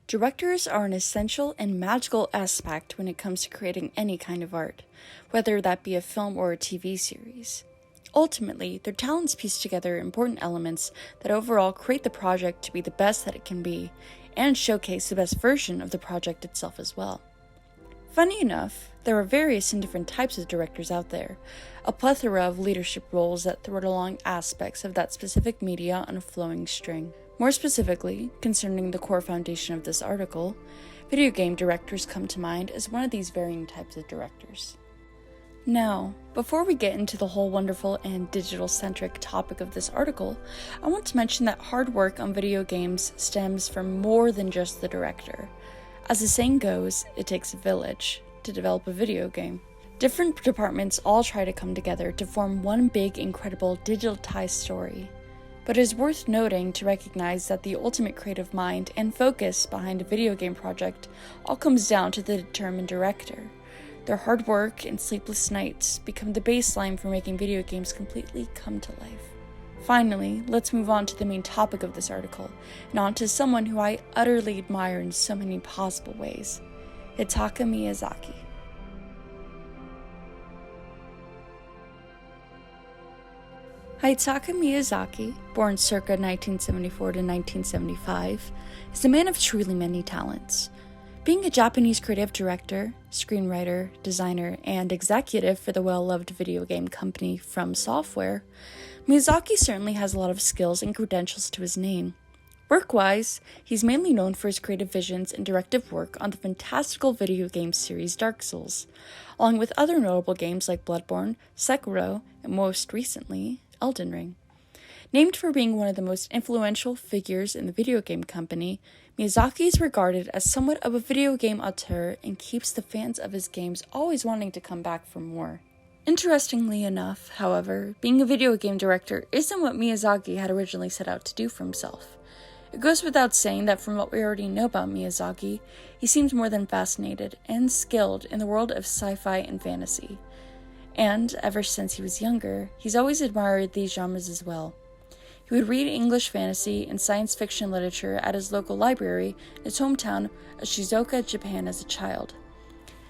Directors are an essential and magical aspect when it comes to creating any kind of art, whether that be a film or a TV series. Ultimately, their talents piece together important elements that overall create the project to be the best that it can be, and showcase the best version of the project itself as well. Funny enough, there are various and different types of directors out there, a plethora of leadership roles that thread along aspects of that specific media on a flowing string. More specifically, concerning the core foundation of this article, video game directors come to mind as one of these varying types of directors. Now, before we get into the whole wonderful and digital-centric topic of this article, I want to mention that hard work on video games stems from more than just the director. As the saying goes, it takes a village to develop a video game. Different departments all try to come together to form one big, incredible, digitalized story. But it is worth noting to recognize that the ultimate creative mind and focus behind a video game project all comes down to the determined director. Their hard work and sleepless nights become the baseline for making video games completely come to life. Finally, let's move on to the main topic of this article, and on to someone who I utterly admire in so many possible ways, Hidetaka Miyazaki. Hidetaka Miyazaki, born circa 1974 to 1975, is a man of truly many talents. Being a Japanese creative director, screenwriter, designer, and executive for the well-loved video game company From Software, Miyazaki certainly has a lot of skills and credentials to his name. Work-wise, he's mainly known for his creative visions and directive work on the fantastical video game series Dark Souls, along with other notable games like Bloodborne, Sekiro, and most recently, Elden Ring. Named for being one of the most influential figures in the video game company, Miyazaki is regarded as somewhat of a video game auteur and keeps the fans of his games always wanting to come back for more. Interestingly enough, however, being a video game director isn't what Miyazaki had originally set out to do for himself. It goes without saying that from what we already know about Miyazaki, he seems more than fascinated and skilled in the world of sci-fi and fantasy. And, ever since he was younger, he's always admired these genres as well. He would read English fantasy and science fiction literature at his local library in his hometown of Shizuoka, Japan as a child,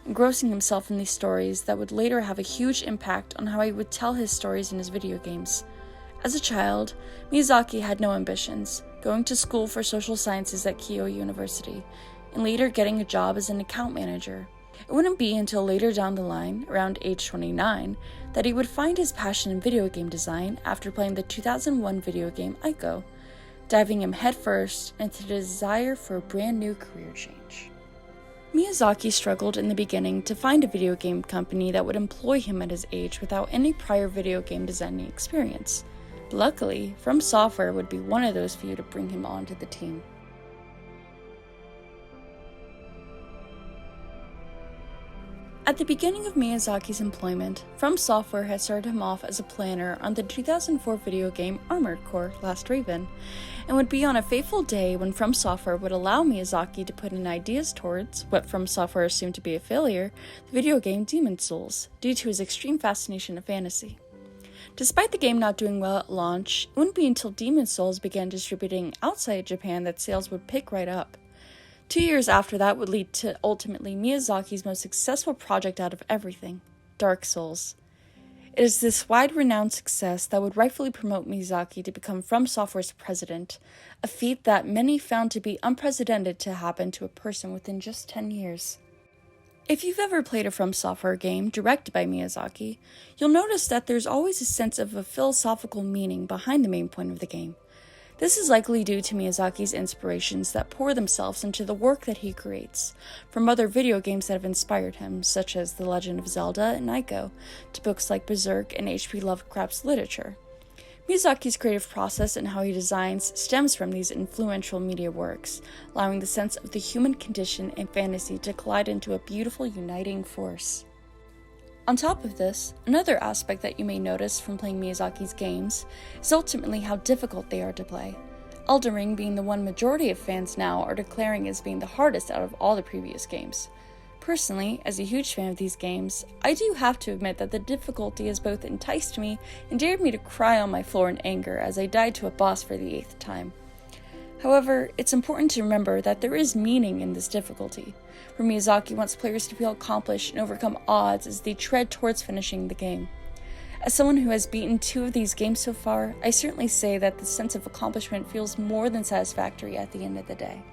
engrossing himself in these stories that would later have a huge impact on how he would tell his stories in his video games. As a child, Miyazaki had no ambitions, going to school for social sciences at Keio University, and later getting a job as an account manager. It wouldn't be until later down the line, around age 29, that he would find his passion in video game design after playing the 2001 video game Ico, diving him headfirst into the desire for a brand new career change. Miyazaki struggled in the beginning to find a video game company that would employ him at his age without any prior video game designing experience. Luckily, From Software would be one of those few to bring him onto the team. At the beginning of Miyazaki's employment, From Software had started him off as a planner on the 2004 video game Armored Core: Last Raven, and would be on a fateful day when From Software would allow Miyazaki to put in ideas towards what From Software assumed to be a failure, the video game Demon's Souls, due to his extreme fascination of fantasy. Despite the game not doing well at launch, it wouldn't be until Demon's Souls began distributing outside Japan that sales would pick right up. 2 years after that would lead to ultimately Miyazaki's most successful project out of everything, Dark Souls. It is this wide-renowned success that would rightfully promote Miyazaki to become From Software's president, a feat that many found to be unprecedented to happen to a person within just 10 years. If you've ever played a From Software game directed by Miyazaki, you'll notice that there's always a sense of a philosophical meaning behind the main point of the game. This is likely due to Miyazaki's inspirations that pour themselves into the work that he creates, from other video games that have inspired him, such as The Legend of Zelda and Ico, to books like Berserk and H.P. Lovecraft's literature. Miyazaki's creative process and how he designs stems from these influential media works, allowing the sense of the human condition and fantasy to collide into a beautiful uniting force. On top of this, another aspect that you may notice from playing Miyazaki's games is ultimately how difficult they are to play. Elden Ring being the one majority of fans now are declaring as being the hardest out of all the previous games. Personally, as a huge fan of these games, I do have to admit that the difficulty has both enticed me and dared me to cry on my floor in anger as I died to a boss for the 8th time. However, it's important to remember that there is meaning in this difficulty, for Miyazaki wants players to feel accomplished and overcome odds as they tread towards finishing the game. As someone who has beaten 2 of these games so far, I certainly say that the sense of accomplishment feels more than satisfactory at the end of the day.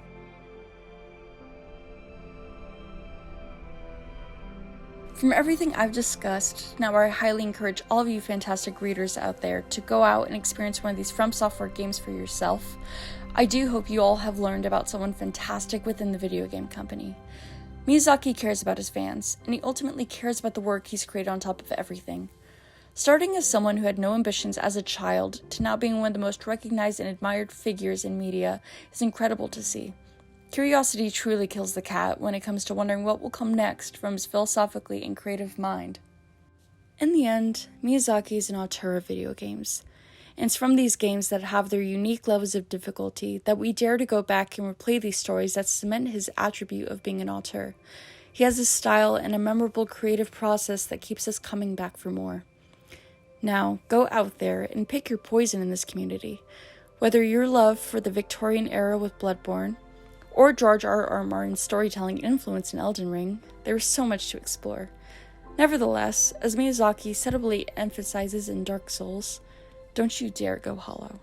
From everything I've discussed, now I highly encourage all of you fantastic readers out there to go out and experience one of these From Software games for yourself. I do hope you all have learned about someone fantastic within the video game company. Miyazaki cares about his fans, and he ultimately cares about the work he's created on top of everything. Starting as someone who had no ambitions as a child to now being one of the most recognized and admired figures in media is incredible to see. Curiosity truly kills the cat when it comes to wondering what will come next from his philosophically and creative mind. In the end, Miyazaki is an auteur of video games, and it's from these games that have their unique levels of difficulty that we dare to go back and replay these stories that cement his attribute of being an auteur. He has a style and a memorable creative process that keeps us coming back for more. Now, go out there and pick your poison in this community. Whether your love for the Victorian era with Bloodborne, or George R.R. Martin's storytelling influence in Elden Ring, there is so much to explore. Nevertheless, as Miyazaki subtly emphasizes in Dark Souls, don't you dare go hollow.